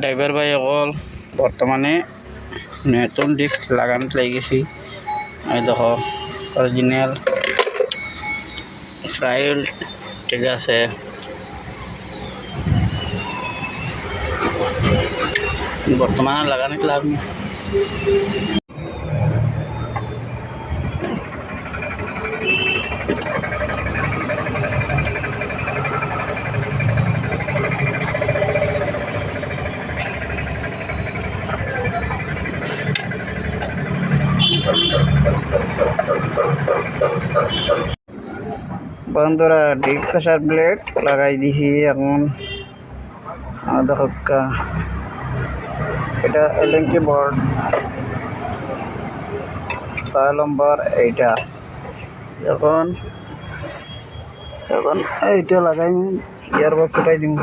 Driver ভাই অকল বর্তমানে নতুন ডিস্ক লাগানোত লাগিয়েছি। এই দেখো অরিজিনাল ফ্রাইল ঠিক আছে। বর্তমানে লাগানোত লাভ নেই। বন্ধুরা ডিপ প্রেসার ব্লেড লাগাই দিছি এখন। দেখো এটা এলএনটি বোর্ড 6 নম্বর এইটা। এখন এইটা লাগাই ইয়ারবক্স উঠাই দিম।